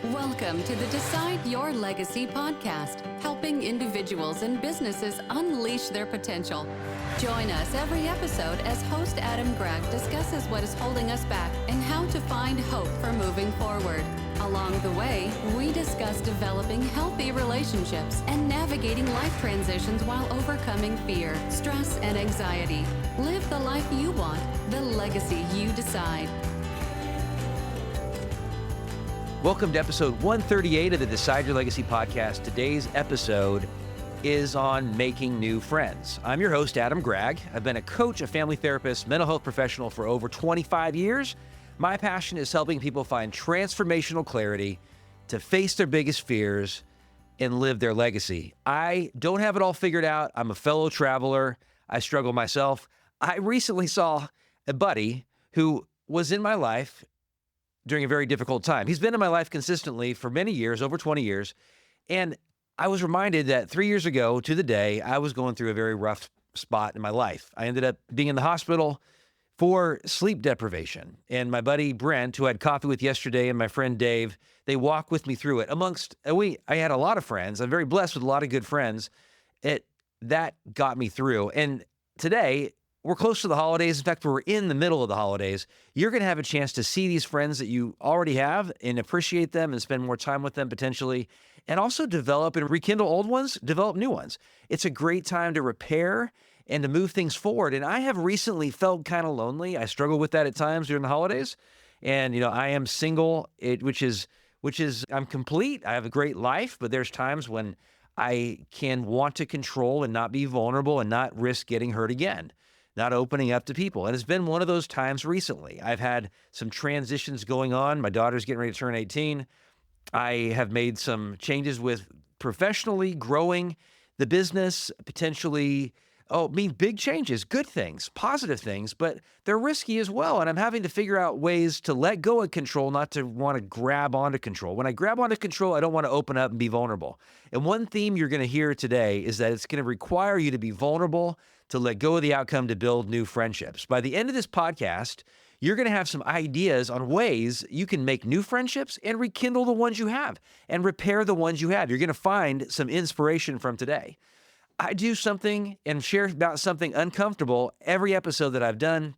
Welcome to the Decide Your Legacy podcast, helping individuals and businesses unleash their potential. Join us every episode as host Adam Gregg discusses what is holding us back and how to find hope for moving forward. Along the way, we discuss developing healthy relationships and navigating life transitions while overcoming fear, stress, and anxiety. Live the life you want, the legacy you decide. Welcome to episode 138 of the Decide Your Legacy podcast. Today's episode is on making new friends. I'm your host, Adam Gregg. I've been a coach, a family therapist, mental health professional for over 25 years. My passion is helping people find transformational clarity to face their biggest fears and live their legacy. I don't have it all figured out. I'm a fellow traveler. I struggle myself. I recently saw a buddy who was in my life during a very difficult time. He's been in my life consistently for many years, over 20 years. And I was reminded that 3 years ago to the day, I was going through a very rough spot in my life. I ended up being in the hospital for sleep deprivation. And my buddy Brent, who I had coffee with yesterday, and my friend Dave, they walked with me through it. I had a lot of friends. I'm very blessed with a lot of good friends. That got me through. And today, we're close to the holidays. In fact, we're in the middle of the holidays. You're going to have a chance to see these friends that you already have and appreciate them and spend more time with them potentially, and also develop and rekindle old ones, develop new ones. It's a great time to repair and to move things forward. And I have recently felt kind of lonely. I struggle with that at times during the holidays. And, I am single, which is I'm complete. I have a great life, but there's times when I can want to control and not be vulnerable and not risk getting hurt again. Not opening up to people. And it's been one of those times recently. I've had some transitions going on. My daughter's getting ready to turn 18. I have made some changes with professionally growing the business, potentially, big changes, good things, positive things, but they're risky as well. And I'm having to figure out ways to let go of control, not to want to grab onto control. When I grab onto control, I don't want to open up and be vulnerable. And one theme you're going to hear today is that it's going to require you to be vulnerable, to let go of the outcome, to build new friendships. By the end of this podcast, you're going to have some ideas on ways you can make new friendships and rekindle the ones you have and repair the ones you have. You're going to find some inspiration from today. I do something and share about something uncomfortable every episode that I've done,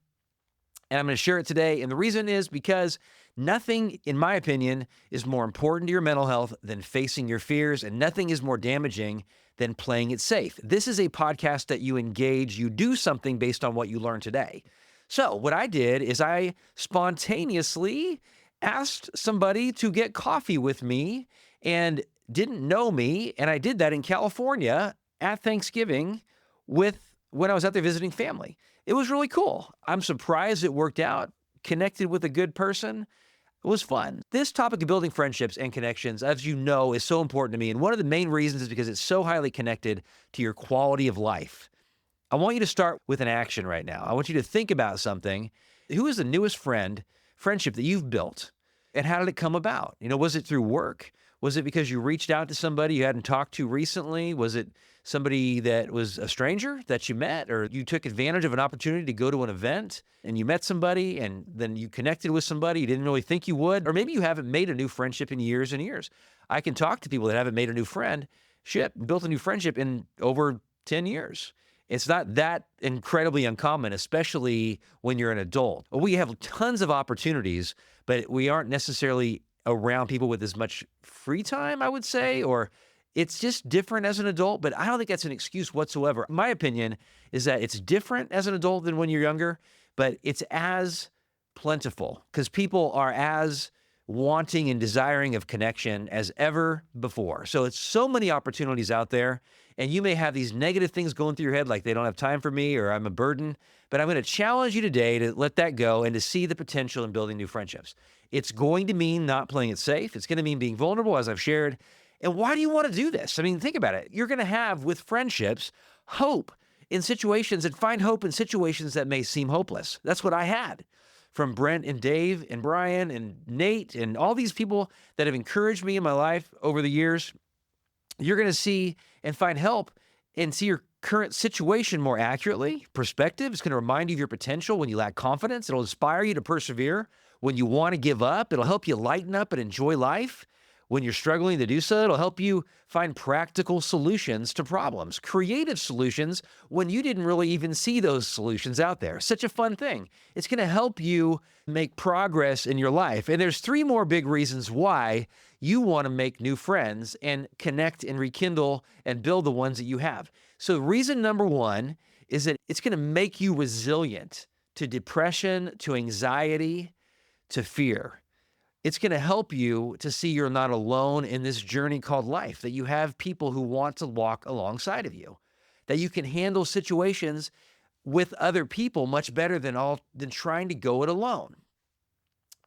and I'm going to share it today. And the reason is because nothing, in my opinion, is more important to your mental health than facing your fears, and nothing is more damaging than playing it safe. This is a podcast that you engage, you do something based on what you learned today. So what I did is I spontaneously asked somebody to get coffee with me and didn't know me, and I did that in California at Thanksgiving when I was out there visiting family. It was really cool. I'm surprised it worked out, connected with a good person. It was fun. This topic of building friendships and connections, as you know, is so important to me. And one of the main reasons is because it's so highly connected to your quality of life. I want you to start with an action right now. I want you to think about something. Who is the newest friendship that you've built? And how did it come about? Was it through work? Was it because you reached out to somebody you hadn't talked to recently? Was it somebody that was a stranger that you met, or you took advantage of an opportunity to go to an event and you met somebody and then you connected with somebody you didn't really think you would? Or maybe you haven't made a new friendship in years and years. I can talk to people that haven't made a new built a new friendship in over 10 years. It's not that incredibly uncommon, especially when you're an adult. We have tons of opportunities, but we aren't necessarily around people with as much free time, I would say, or it's just different as an adult, but I don't think that's an excuse whatsoever. My opinion is that it's different as an adult than when you're younger, but it's as plentiful because people are as wanting and desiring of connection as ever before. So it's so many opportunities out there, and you may have these negative things going through your head like they don't have time for me or I'm a burden, but I'm going to challenge you today to let that go and to see the potential in building new friendships. It's going to mean not playing it safe. It's going to mean being vulnerable, as I've shared. And why do you want to do this? I mean, think about it. You're going to have, with friendships, hope in situations, and find hope in situations that may seem hopeless. That's what I had from Brent and Dave and Brian and Nate and all these people that have encouraged me in my life over the years. You're going to see and find help and see your current situation more accurately. Perspective is going to remind you of your potential when you lack confidence. It'll inspire you to persevere when you want to give up. It'll help you lighten up and enjoy life. When you're struggling to do so, it'll help you find practical solutions to problems, creative solutions when you didn't really even see those solutions out there. Such a fun thing. It's going to help you make progress in your life. And there's three more big reasons why you want to make new friends and connect and rekindle and build the ones that you have. So reason number one is that it's going to make you resilient to depression, to anxiety, to fear. It's going to help you to see you're not alone in this journey called life, that you have people who want to walk alongside of you, that you can handle situations with other people much better than trying to go it alone.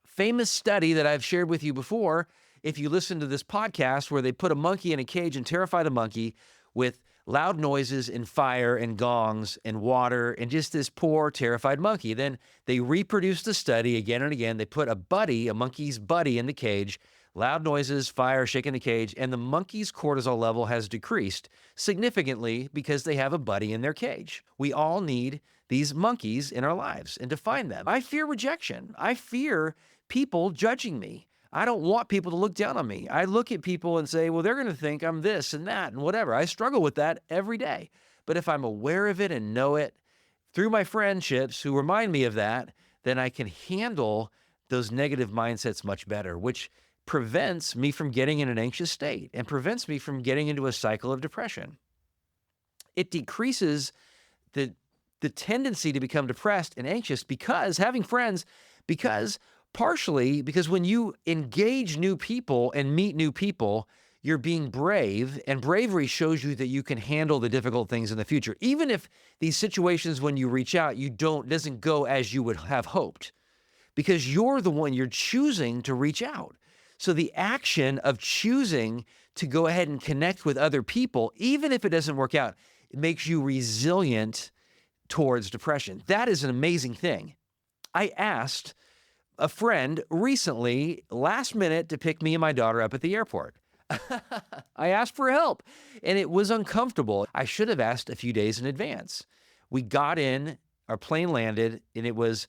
Famous study that I've shared with you before, if you listen to this podcast, where they put a monkey in a cage and terrify the monkey with loud noises and fire and gongs and water and just this poor, terrified monkey. Then they reproduced the study again and again. They put a monkey's buddy in the cage, loud noises, fire, shaking the cage, and the monkey's cortisol level has decreased significantly because they have a buddy in their cage. We all need these monkeys in our lives, and to find them. I fear rejection. I fear people judging me. I don't want people to look down on me. I look at people and say, well, they're going to think I'm this and that and whatever. I struggle with that every day. But if I'm aware of it and know it through my friendships who remind me of that, then I can handle those negative mindsets much better, which prevents me from getting in an anxious state and prevents me from getting into a cycle of depression. It decreases the tendency to become depressed and anxious because partially because when you engage new people and meet new people, you're being brave, and bravery shows you that you can handle the difficult things in the future. Even if these situations, when you reach out, doesn't go as you would have hoped, because you're the one, you're choosing to reach out. So the action of choosing to go ahead and connect with other people, even if it doesn't work out, it makes you resilient towards depression. That is an amazing thing. I asked a friend recently, last minute, to pick me and my daughter up at the airport. I asked for help, and it was uncomfortable. I should have asked a few days in advance. We got in, our plane landed, and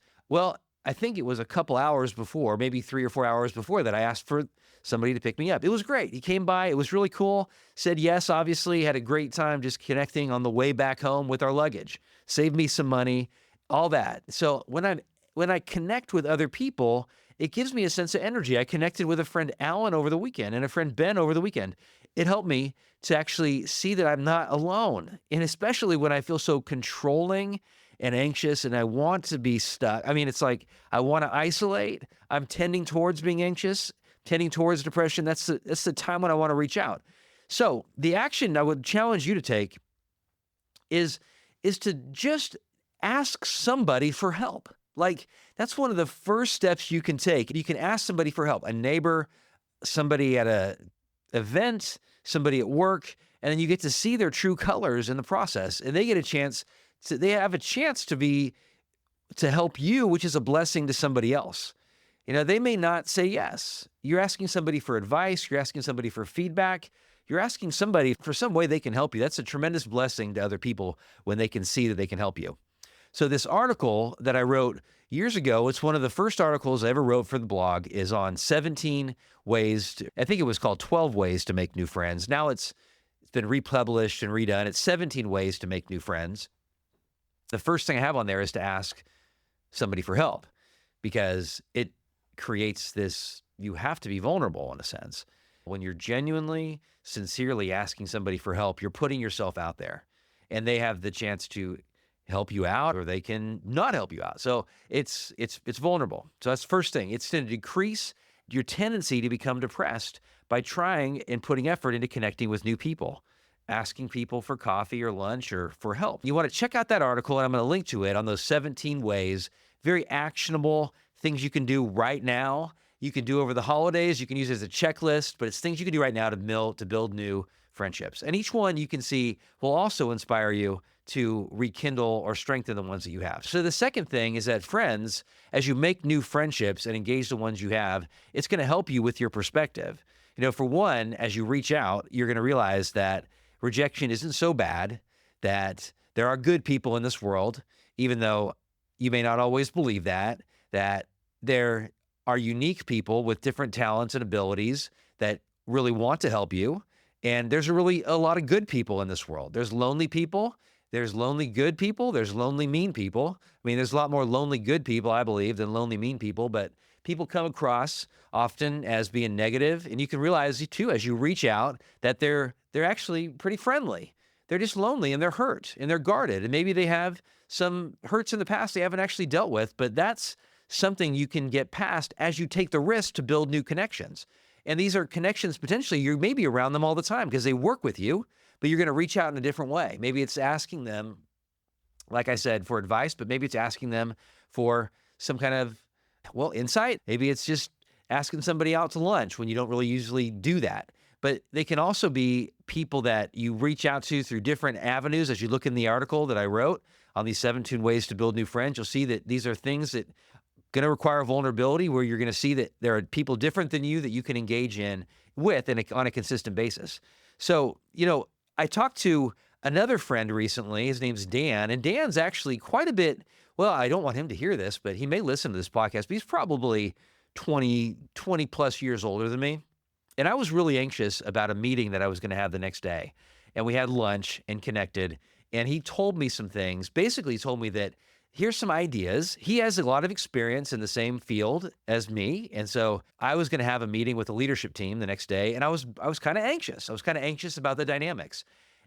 I think it was a couple hours before, maybe 3 or 4 hours before that, I asked for somebody to pick me up. It was great. He came by. It was really cool. Said yes, obviously. Had a great time just connecting on the way back home with our luggage. Saved me some money, all that. So when I connect with other people, it gives me a sense of energy. I connected with a friend, Alan, over the weekend, and a friend, Ben, over the weekend. It helped me to actually see that I'm not alone. And especially when I feel so controlling and anxious and I want to be stuck. I mean, it's like I want to isolate. I'm tending towards being anxious, tending towards depression. That's the time when I want to reach out. So the action I would challenge you to take is to just ask somebody for help. Like, that's one of the first steps you can take. You can ask somebody for help, a neighbor, somebody at an event, somebody at work, and then you get to see their true colors in the process. And they have a chance to help you, which is a blessing to somebody else. They may not say yes. You're asking somebody for advice. You're asking somebody for feedback. You're asking somebody for some way they can help you. That's a tremendous blessing to other people when they can see that they can help you. So this article that I wrote years ago, it's one of the first articles I ever wrote for the blog, is on 17 ways I think it was called 12 ways to make new friends. Now it's been republished and redone. It's 17 ways to make new friends. The first thing I have on there is to ask somebody for help, because it creates this, you have to be vulnerable in a sense. When you're genuinely, sincerely asking somebody for help, you're putting yourself out there, and they have the chance to help you out, or they can not help you out. So it's vulnerable. So that's the first thing. It's to decrease your tendency to become depressed by trying and putting effort into connecting with new people, asking people for coffee or lunch or for help. You want to check out that article, and I'm going to link to it on those 17 ways, very actionable things you can do right now. You can do over the holidays. You can use it as a checklist, but it's things you can do right now to build new friendships. And each one you can see will also inspire you to rekindle or strengthen the ones that you have. So the second thing is that friends, as you make new friendships and engage the ones you have, it's going to help you with your perspective. For one, as you reach out, you're going to realize that rejection isn't so bad, that there are good people in this world, even though you may not always believe that there are unique people with different talents and abilities that really want to help you. And there's really a lot of good people in this world. There's lonely people. There's lonely good people. There's lonely mean people. I mean, there's a lot more lonely good people, I believe, than lonely mean people. But people come across often as being negative, and you can realize too as you reach out that they're actually pretty friendly. They're just lonely and they're hurt and they're guarded, and maybe they have some hurts in the past they haven't actually dealt with. But that's something you can get past as you take the risk to build new connections. And these are connections potentially you may be around them all the time because they work with you, but you're going to reach out in a different way. Maybe it's asking them, like I said, for advice, but maybe it's asking them for some kind of, insight. Maybe it's just asking somebody out to lunch when you don't really usually do that. But they can also be people that you reach out to through different avenues. As you look in the article that I wrote on these 17 ways to build new friends, you'll see that these are things that going to require vulnerability, where you're going to see that there are people different than you that you can engage in with on a consistent basis. So, I talked to another friend recently. His name's Dan, and Dan's actually quite a bit, I don't want him to hear this, but he may listen to this podcast, but he's probably 20 plus years older than me. And I was really anxious about a meeting that I was going to have the next day. And we had lunch and connected, and he told me some things. Basically, he told me that here's some ideas. He has a lot of experience in the same field as me. And so I was going to have a meeting with the leadership team the next day, and I was kind of anxious. I was kind of anxious about the dynamics.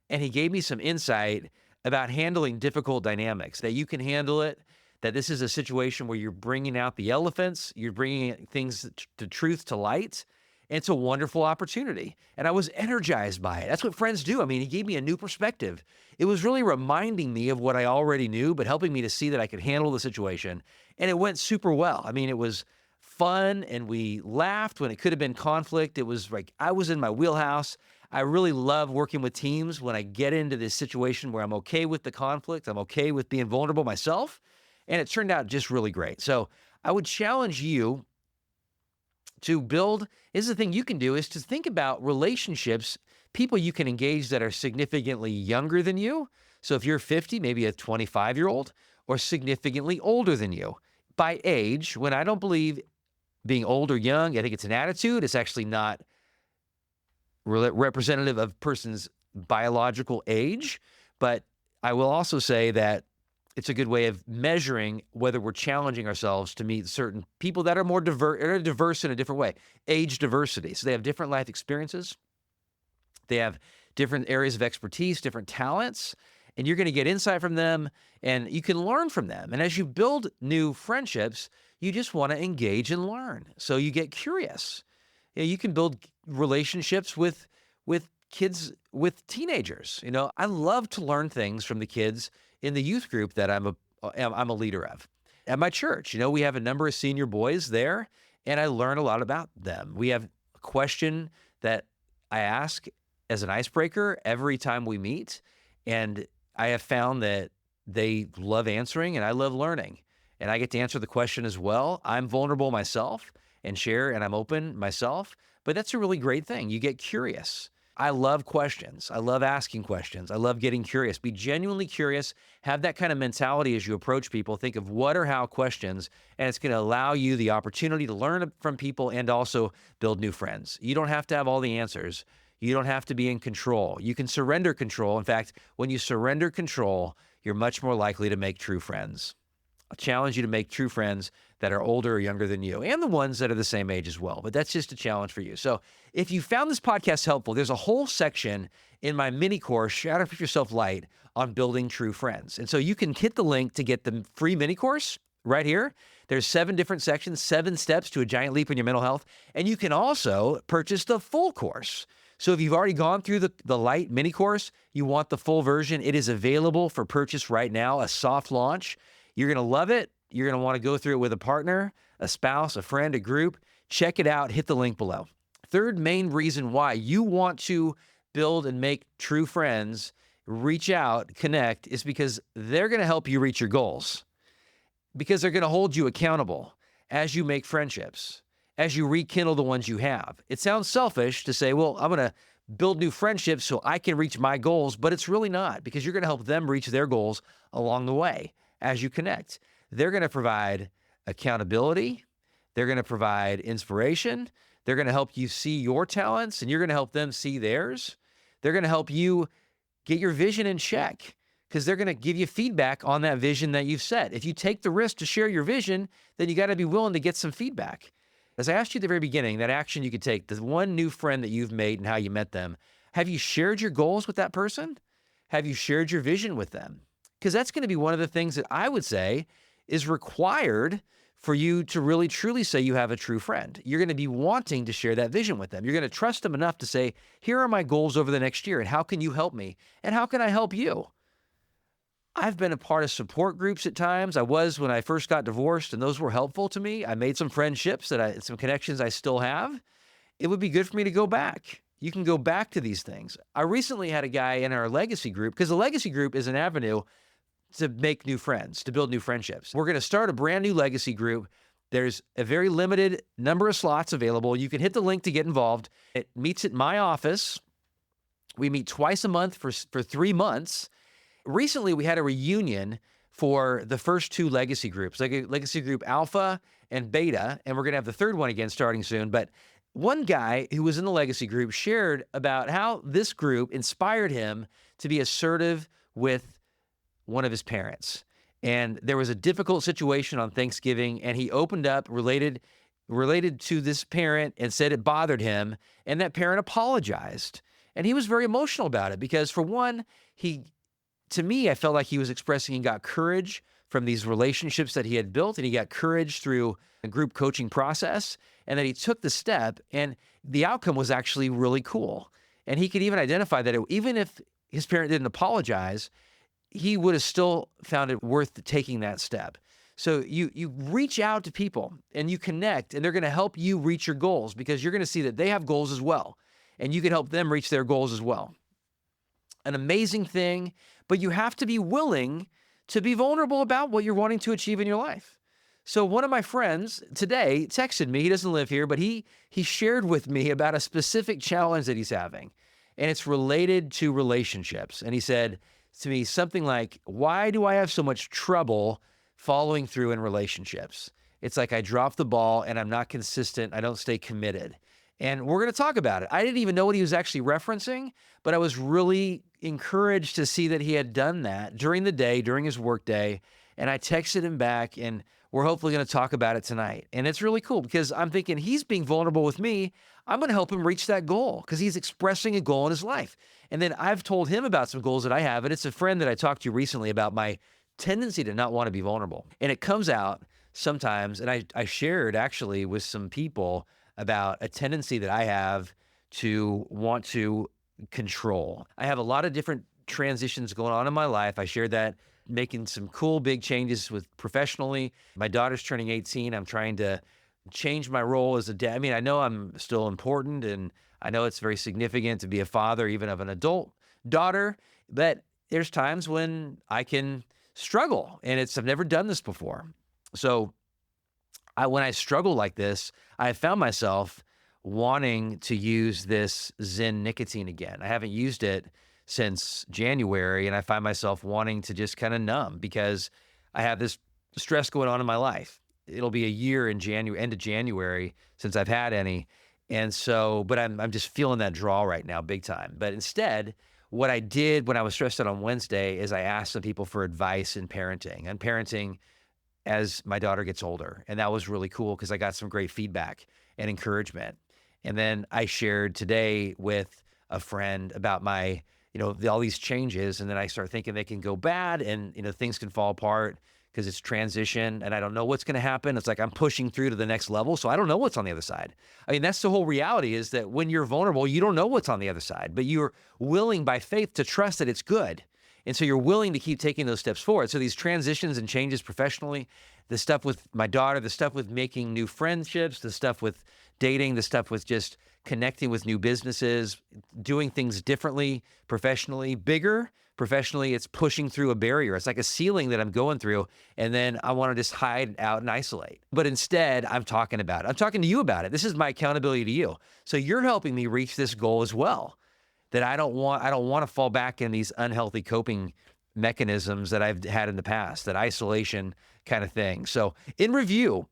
And he gave me some insight about handling difficult dynamics, that you can handle it, that this is a situation where you're bringing out the elephants, you're bringing things to truth to light. And it's a wonderful opportunity. And I was energized by it. That's what friends do. I mean, he gave me a new perspective. It was really reminding me of what I already knew, but helping me to see that I could handle the situation. And it went super well. I mean, it was fun, and we laughed when it could have been conflict. It was like I was in my wheelhouse. I really love working with teams when I get into this situation where I'm okay with the conflict. I'm okay with being vulnerable myself. And it turned out just really great. So I would challenge you to build. Is the thing you can do is to think about relationships, people you can engage that are significantly younger than you. So if you're 50, maybe a 25-year-old, or significantly older than you. By age, when I don't believe being old or young, I think it's an attitude. It's actually not representative of a person's biological age. But I will also say that it's a good way of measuring whether we're challenging ourselves to meet certain people that are more diverse in a different way. Age diversity. So they have different life experiences. They have different areas of expertise, different talents, and you're going to get insight from them, and you can learn from them. And as you build new friendships, you just want to engage and learn. So you get curious. You can build relationships with kids, with teenagers. I love to learn things from the kids in the youth group that I'm a leader of. At my church, we have a number of senior boys there, and I learn a lot about them. We have a question that I ask as an icebreaker every time we meet, and I have found that they love answering, and I love learning, and I get to answer the question as well. I'm vulnerable myself and share, and I'm open myself, but that's a really great thing. You get curious. I love questions. I love asking questions. I love getting curious. Be genuinely curious. Have that kind of mentality as you approach people. Think of what or how questions, and it's going to allow you the opportunity to learn from people and also build new friends. You don't have to have all the answers. You don't have to be in control. You can surrender control. In fact, when you surrender control, you're much more likely to make true friends. I'll challenge you to make true friends that are older or younger than you, and the ones that are the same age as well. But that's just a challenge for you. So if you found this podcast helpful, there's a whole section in my mini course, Shatter Up Yourself Light, on building true friends. And so you can hit the link to get the free mini course right here. There's 7 different sections, 7 steps to a giant leap in your mental health. And you can also purchase the full course. So if you've already gone through the light mini course, you want the full version, it is available for purchase right now, a soft launch. You're going to love it. You're going to want to go through it with a partner, a spouse, a friend, a group. Check it out. Hit the link below. Third main reason why you want to build and make true friends, reach out, connect, is because they're going to help you reach your goals. Because they're going to hold you accountable as you make friendships, as you rekindle the ones you have. It sounds selfish to say, well, I'm going to build new friendships so I can reach my goals, but it's really not, because you're going to help them reach their goals along the way as you connect. They're going to provide accountability. They're going to provide inspiration. They're going to help you see your talents, and you're going to help them see theirs. They're going to help you get your vision in check because they're going to give you feedback on that vision that you've set. If you take the risk to share your vision, then you got to be willing to get some feedback. As I asked you at the very beginning, that action you could take, the one new friend that you've made and how you met them, have you shared your goals with that person? Have you shared your vision with them? Because that's going to be one of the things that I would say is required for you to really truly say you have a true friend. You're going to be wanting to share that vision with them. You're going to trust them enough to say, here are my goals over the next year, and how can you help me? And how can I help you? I've been a part of support groups at times. I was when I first got divorced, and those were helpful to me. I made some friendships, some connections I still have. It would be good for me to go back. You can go back to these things. I recently had a guy in our legacy group, because the legacy group is an avenue to make new friends, to build new friendships. We're going to start a brand new legacy group. There's a very limited number of slots available. You can hit the link to get involved. It meets at my office. We meet twice a month for 3 months. Recently, we had a reunion for the first 2 legacy groups, like Legacy Group Alpha and Beta, and we're going to have the third one again starting soon. But one guy who was in the legacy group shared about how this group inspired him to be assertive with one of his parents. And there was a difficult situation on Thanksgiving, and he opened up related to this parent and said it bothered him, and that parent apologized. And he was very emotional about it because, for one, to me, I felt like he was expressing he got courage from these relationships that he had built, and he got courage through a group coaching process, and that he took the step, and the outcome was actually really cool. And he could even identify that even if his parent didn't apologize, he would have still found it worth taking that step. So you reach out to people and you connect, and they're going to help you reach your goals because you're going to see that they have goals as well, and you can help them reach their goals as well. An amazing thing, but you have to be willing to be vulnerable about what you're wanting to achieve in your life. So one of my friends today texted me. He doesn't live here, but he shared with me about a specific challenge that he's having, and it's related to relationships. And he said to me something like, why do I have so much trouble following through in relationships? It's like I drop the ball and I'm not consistent. I don't stay committed. And we're going to talk about it. I didn't even know what he was actually referencing, but I was really encouraged to see that he had done that during the day, during his work day. And I texted him back, and we're hopefully going to talk about it tonight. And it's really cool because I'm thinking he's being vulnerable with me. I'm going to help him reach that goal because he's expressing a goal in his life. And then I've told him about some goals that I have. And it's a friend that I talked to recently about my tendency to not want to be vulnerable. And it comes out sometimes, and I shared actually with some people about a tendency that I have to want to control. I have a lot of different transitions going on in my life. I shared that, making some cool big changes with professionally. My daughter's turning 18. I'm trying to change my role as a dad. I mean, I know I'm still important, and I know it's very significant to be a father, even of an adult daughter, but there's times when I can struggle, and I've never done this before. So when I struggle like this, I found myself wanting to use this Zen nicotine again. I haven't used it since January, and I find myself wanting to just kind of numb because I have this stress going on in my life. It'll be a year in end of January since I've had any. And so, but I'm just feeling that draw right now big time. But instead, what I did when I was stressed out on Wednesday is I asked some people for advice in parenting, and parenting as my daughter gets older. And that was really cool because I got some great feedback and encouragement. And then I shared today with a friend about my, all these changes. And then I start thinking they can go bad and, things can fall apart because it's transition and I don't know what's going to happen. It's like I'm pushing through to the next level. So I don't know what's on the other side. I mean, that's the whole reality, is that when you're vulnerable, you don't know what's on the other side, but you're willing by faith to trust that it's good. And so you're willing to keep taking those steps forward. So these transitions and changes professionally, the stuff with my daughter, the stuff with making new friendships, the stuff with dating, the stuff with just connecting with new businesses, doing things differently, professionally, bigger. Professionally, it's pushing through a barrier. It's like a ceiling that I'm going through, and then I want to just hide out and isolate. But instead, I'm talking about it. I'm talking to you about it. This is my accountability to you. So you're helping me reach this goal as well, that I don't want to fall back in these unhealthy coping mechanisms that I've had in the past, that isolation kind of thing. So in review,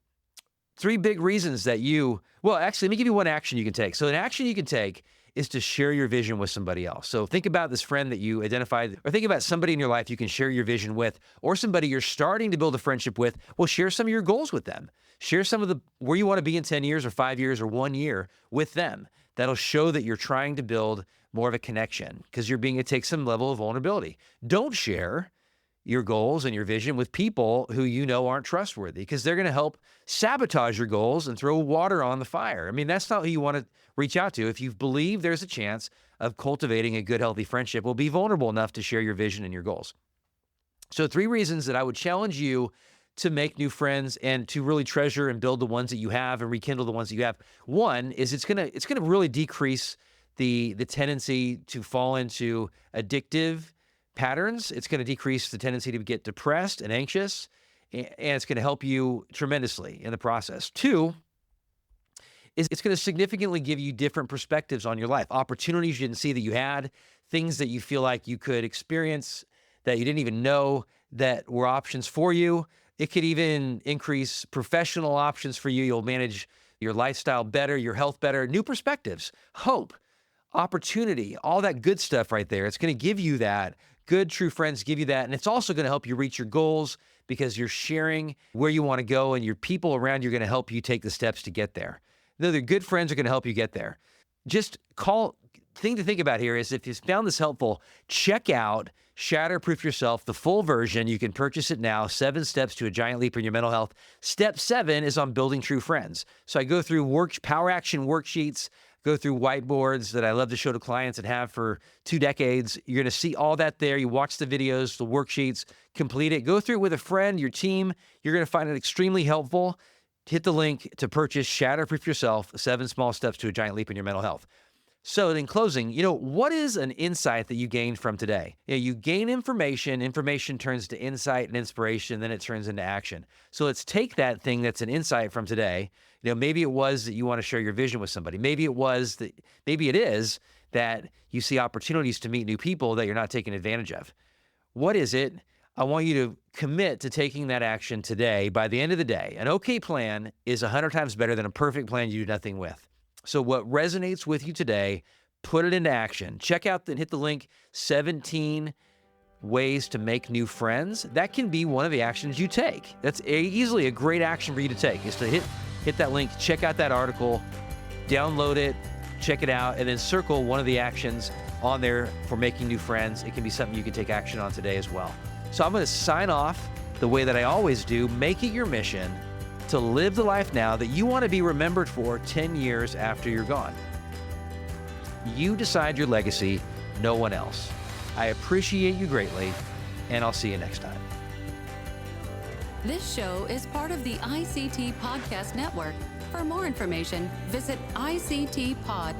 3 big reasons that actually, let me give you one action you can take. So an action you can take is to share your vision with somebody else. So think about this friend that you identified, or think about somebody in your life you can share your vision with, or somebody you're starting to build a friendship with. Well, share some of your goals with them. Share some of where you want to be in 10 years or 5 years or 1 year with them. That'll show that you're trying to build more of a connection because it takes some level of vulnerability. Don't share your goals and your vision with people who you know aren't trustworthy because they're going to help sabotage your goals and throw water on the fire. I mean, that's not who you want to reach out to. If you believe there's a chance of cultivating a good, healthy friendship, well, be vulnerable enough to share your vision and your goals. So 3 reasons that I would challenge you to make new friends and to really treasure and build the ones that you have and rekindle the ones that you have. One is it's gonna really decrease the tendency to fall into addictive patterns. It's going to decrease the tendency to get depressed and anxious, and it's going to help you tremendously in the process. 2 is it's going to significantly give you different perspectives on your life, opportunities you didn't see that you had, things that you feel like you could experience that you didn't even know that were options for you. It could even increase professional options for you. You'll manage your lifestyle better, your health better, new perspectives, hope, opportunity, all that good stuff right there. It's going to give you that. Good, true friends give you that. And it's also going to help you reach your goals because you're sharing where you want to go and your people around you are going to help you take the steps to get there. The good friends are going to help you get there. Thing to think about here is if you found this helpful, check out Shatterproof Yourself, the full version. You can purchase it now, 7 steps to a giant leap in your mental health. Step 7 is on building true friends. So I go through power action worksheets, go through whiteboards that I love to show to clients and have for 2 decades. You're going to see all that there. You watch the videos, the worksheets, complete it. Go through it with a friend, your team. You're going to find it extremely helpful. Hit the link to purchase Shatterproof Yourself, 7 small steps to a giant leap in your mental health. So in closing, what is an insight that you gained from today? You gain information turns to insight and inspiration, then it turns into action. So let's take that thing that's an insight from today. Maybe it was that you want to share your vision with somebody. Maybe it is that you see opportunities to meet new people that you're not taking advantage of. What is it? I want you to commit to taking that action today. By the end of the day, an okay plan is 100 times better than a perfect plan you do nothing with. So what resonates with you today, put it into action. Check out and hit the link, 17 ways to make new friends. That can be one of the actions you take. That's easily a great action for you to take, is to hit that link, check out that article, download it, check it out, and then circle one of the actions on there for making new friends. It can be something you can take action on today as well. So I'm going to sign off the way that I always do. Make it your mission to live the life now that you want to be remembered for 10 years after you're gone. You decide your legacy, no one else. I appreciate you greatly, and I'll see you next time. This show is part of the ICT Podcast Network. For more information, visit ictpod.net.